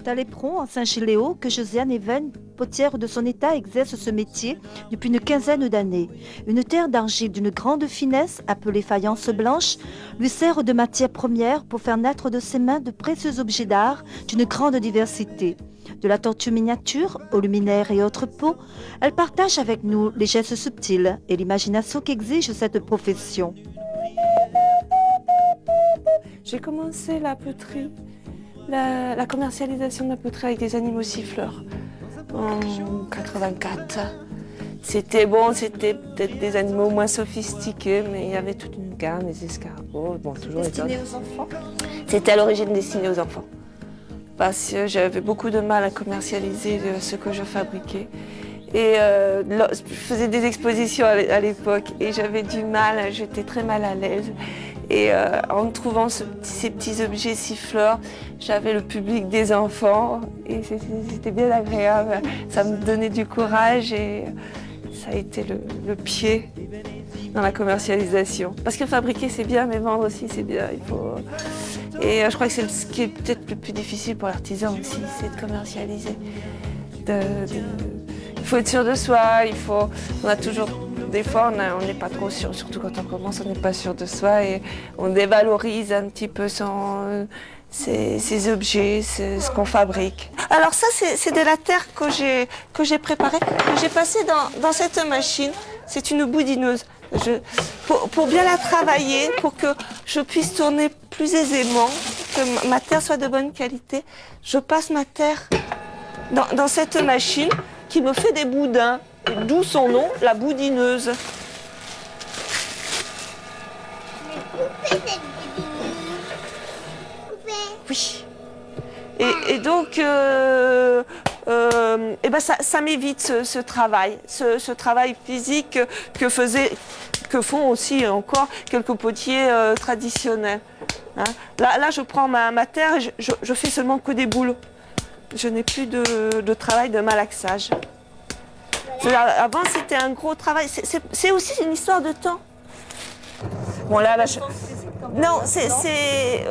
C'est à l'Éperon, en Saint-Géléo, que Josiane Even, potière de son état, exerce ce métier depuis une quinzaine d'années. Une terre d'argile d'une grande finesse, appelée faïence blanche, lui sert de matière première pour faire naître de ses mains de précieux objets d'art d'une grande diversité. De la tortue miniature au luminaire et autres pots, elle partage avec nous les gestes subtils et l'imagination qu'exige cette profession. J'ai commencé la poterie, la commercialisation de la poterie avec des animaux siffleurs en 84. C'était peut-être des animaux moins sophistiqués, mais il y avait toute une gamme, les escargots, toujours Destiné aux enfants? C'était à l'origine destiné aux enfants. Parce que j'avais beaucoup de mal à commercialiser ce que je fabriquais. Et je faisais des expositions à l'époque et j'avais du mal, j'étais très mal à l'aise. Et en trouvant ces petits objets siffleurs, j'avais le public des enfants et c'était bien agréable. Ça me donnait du courage et ça a été le pied dans la commercialisation. Parce que fabriquer c'est bien, mais vendre aussi c'est bien. Et je crois que c'est ce qui est peut-être le plus difficile pour l'artisan aussi, c'est de commercialiser. Il faut être sûr de soi, on a toujours, des fois on n'est pas trop sûr, surtout quand on commence, on n'est pas sûr de soi et on dévalorise un petit peu ces objets, ce qu'on fabrique. Alors ça c'est de la terre que j'ai préparée, que j'ai passée dans cette machine, c'est une boudineuse. Pour bien la travailler, pour que je puisse tourner plus aisément, que ma terre soit de bonne qualité, je passe ma terre dans cette machine qui me fait des boudins, d'où son nom, la boudineuse. Oui. Et donc, ça m'évite ce travail, ce travail physique que font aussi encore quelques potiers traditionnels. Hein. Là, je prends ma terre et je fais seulement que des boules. Je n'ai plus de travail de malaxage. Avant, c'était un gros travail. C'est aussi une histoire de temps. Bon, non, c'est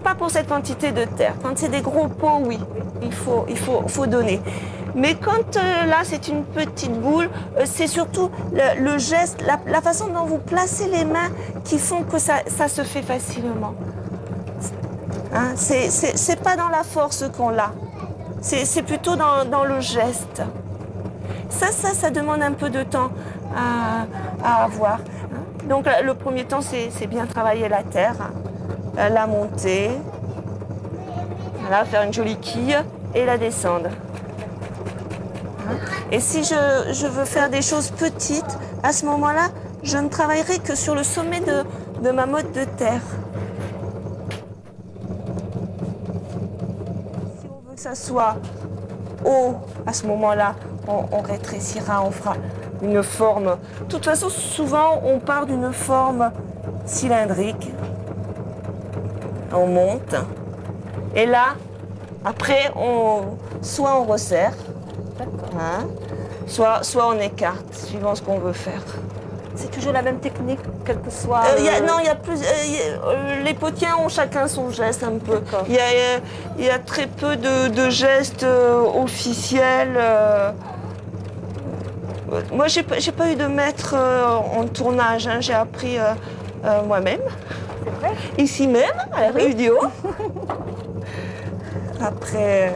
pas pour cette quantité de terre. Quand c'est des gros pots, oui, il faut donner. Mais quand là, c'est une petite boule, c'est surtout le geste, la façon dont vous placez les mains qui font que ça se fait facilement. Hein, c'est pas dans la force qu'on l'a, c'est plutôt dans le geste. Ça demande un peu de temps à avoir. Donc le premier temps, c'est bien travailler la terre, la monter, voilà, faire une jolie quille et la descendre. Et si je veux faire des choses petites, à ce moment-là, je ne travaillerai que sur le sommet de ma motte de terre. Si on veut que ça soit haut, à ce moment-là, on rétrécira, on fera une forme. De toute façon, souvent, on part d'une forme cylindrique. On monte. Et là, après, soit on resserre, hein, soit on écarte, suivant ce qu'on veut faire. C'est toujours la même technique, quel que soit... Non, il y a plus... les potiers ont chacun son geste un peu. Il y a très peu de gestes officiels. Moi, j'ai pas eu de maître en tournage, hein. J'ai appris moi-même. C'est vrai? Ici même, à la Réunion. Après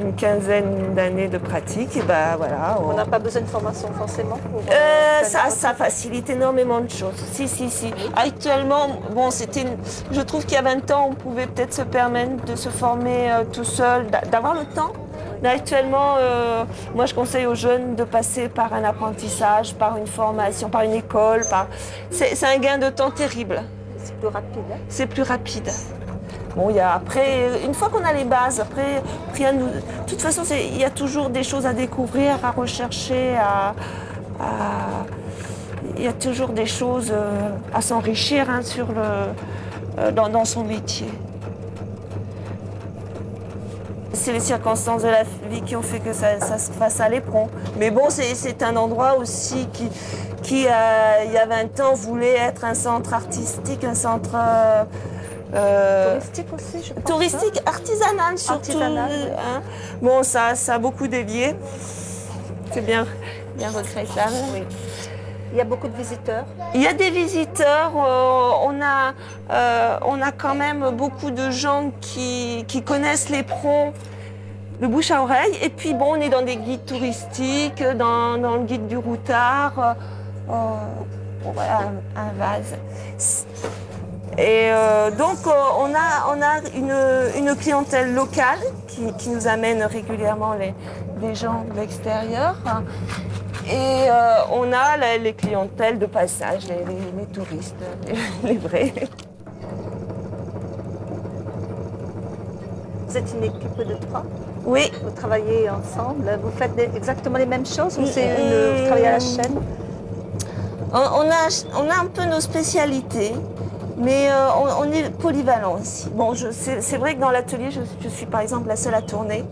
une quinzaine d'années de pratique, et ben voilà. On n'a pas besoin de formation forcément pour, ça facilite énormément de choses. Si. Actuellement, bon, je trouve qu'il y a 20 ans, on pouvait peut-être se permettre de se former tout seul, d'avoir le temps. Mais actuellement, moi je conseille aux jeunes de passer par un apprentissage, par une formation, par une école. C'est un gain de temps terrible. C'est plus rapide. Hein? C'est plus rapide. Bon, après, une fois qu'on a les bases, après, rien nous... De toute façon, il y a toujours des choses à découvrir, à rechercher, il y a toujours des choses à s'enrichir, hein, dans son métier. C'est les circonstances de la vie qui ont fait que ça se fasse à l'Éperon. Mais bon, c'est un endroit aussi qui il y a 20 ans, voulait être un centre artistique, un centre Touristique aussi, je pense. Touristique, artisanale surtout. Artisanale, oui. Hein. Bon, ça a beaucoup dévié. C'est bien regrettable. Oui. Il y a beaucoup de visiteurs. Il y a des visiteurs, on a quand même beaucoup de gens qui connaissent l'éperon de bouche à oreille. Et puis bon, on est dans des guides touristiques, dans le guide du routard. Bon, voilà, un vase. Et donc on a une clientèle locale qui nous amène régulièrement des gens de l'extérieur. Et on a les clientèles de passage, les touristes, les vrais. Vous êtes une équipe de 3. Oui. Vous travaillez ensemble. Vous faites exactement les mêmes choses ou vous travaillez à la chaîne? On a un peu nos spécialités, mais on est polyvalent aussi. Bon, c'est vrai que dans l'atelier, je suis par exemple la seule à tourner.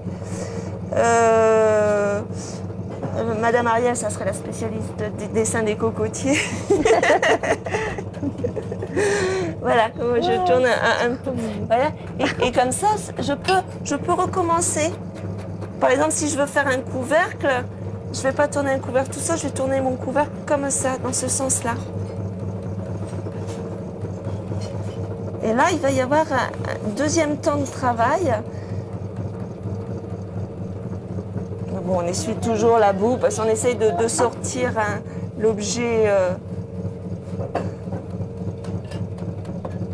Madame Ariel, ça serait la spécialiste des dessins des cocotiers. Voilà, je tourne un peu. Voilà. Et comme ça, je peux recommencer. Par exemple, si je veux faire un couvercle, je ne vais pas tourner un couvercle tout seul, je vais tourner mon couvercle comme ça, dans ce sens-là. Et là, il va y avoir un deuxième temps de travail. Bon, on essuie toujours la boue parce qu'on essaye de sortir l'objet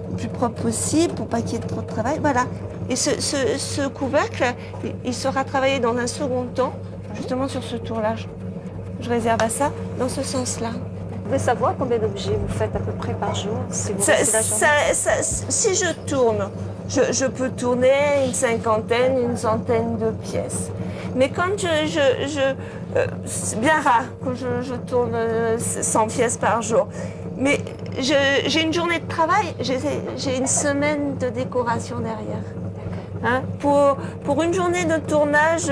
le plus propre possible pour pas qu'il y ait trop de travail. Voilà. Et ce couvercle, il sera travaillé dans un second temps, justement sur ce tour-là. Je réserve à ça, dans ce sens-là. Vous pouvez savoir combien d'objets vous faites à peu près par jour si vous restez la journée? Si je tourne, je peux tourner une cinquantaine, une centaine de pièces. Mais quand c'est bien rare que je tourne 100 pièces par jour. Mais j'ai une journée de travail, j'ai une semaine de décoration derrière. Hein, pour une journée de tournage,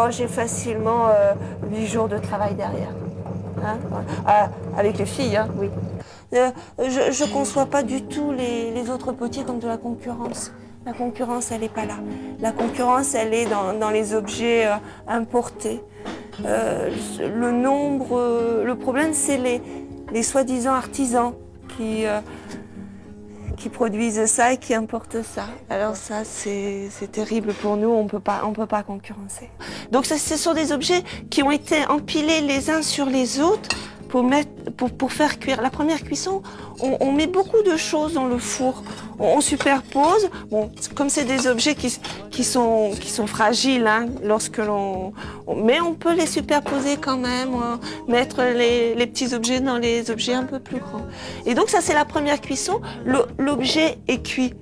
j'ai facilement 8 jours de travail derrière. Hein, avec les filles, hein. Oui. Je ne conçois pas du tout les autres potiers comme de la concurrence. La concurrence, elle n'est pas là. La concurrence, elle est dans les objets importés. Le problème, c'est les soi-disant artisans qui produisent ça et qui importent ça. Alors ça, c'est terrible pour nous, on peut pas concurrencer. Donc ce sont des objets qui ont été empilés les uns sur les autres pour faire cuire. La première cuisson, on met beaucoup de choses dans le four. On superpose. Bon, comme c'est des objets qui sont fragiles, hein, mais on peut les superposer quand même, mettre les petits objets dans les objets un peu plus grands. Et donc ça, c'est la première cuisson. L'objet est cuit,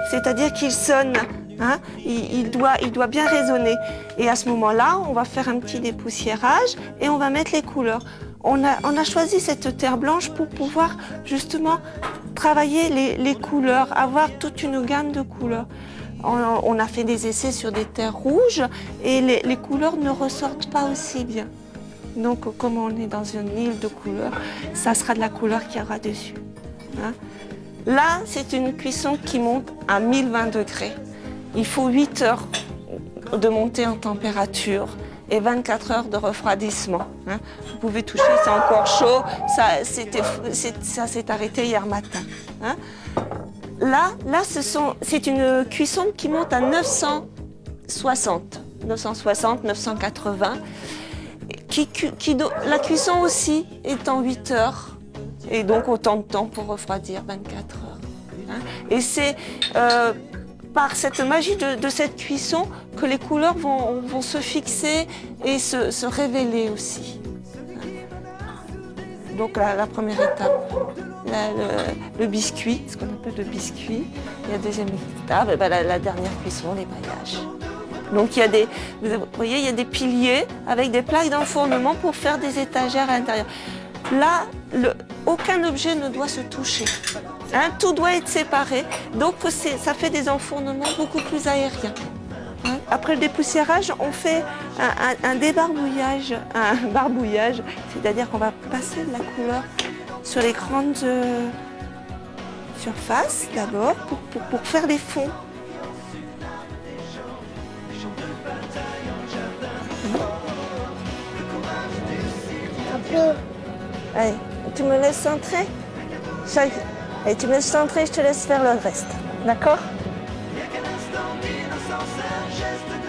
c'est-à-dire qu'il sonne. Hein, il doit bien résonner. Et à ce moment-là, on va faire un petit dépoussiérage et on va mettre les couleurs. On a choisi cette terre blanche pour pouvoir justement travailler les couleurs, avoir toute une gamme de couleurs. On a fait des essais sur des terres rouges et les couleurs ne ressortent pas aussi bien. Donc comme on est dans une île de couleurs, ça sera de la couleur qu'il y aura dessus. Hein. Là, c'est une cuisson qui monte à 1020 degrés. Il faut 8 heures de montée en température et 24 heures de refroidissement. Hein. Vous pouvez toucher, c'est encore chaud. Ça s'est arrêté hier matin. Hein. Là, c'est une cuisson qui monte à 960, 980. La cuisson aussi est en 8 heures. Et donc autant de temps pour refroidir, 24 heures. Hein. Et c'est par cette magie de cette cuisson que les couleurs vont se fixer et se révéler aussi. Donc la première étape, le biscuit, ce qu'on appelle le biscuit. Et la deuxième étape, la dernière cuisson, les paillages. Donc vous voyez, il y a des piliers avec des plaques d'enfournement pour faire des étagères à l'intérieur. Là, aucun objet ne doit se toucher. Hein, tout doit être séparé, donc ça fait des enfournements beaucoup plus aériens. Hein. Après le dépoussiérage, on fait un débarbouillage, un barbouillage, c'est-à-dire qu'on va passer de la couleur sur les grandes surface d'abord pour faire les fonds. Un peu. Allez, tu me laisses centrer? Allez, tu me laisses centrer, je te laisse faire le reste. D'accord? Y'a qu'un instant d'innocence, un geste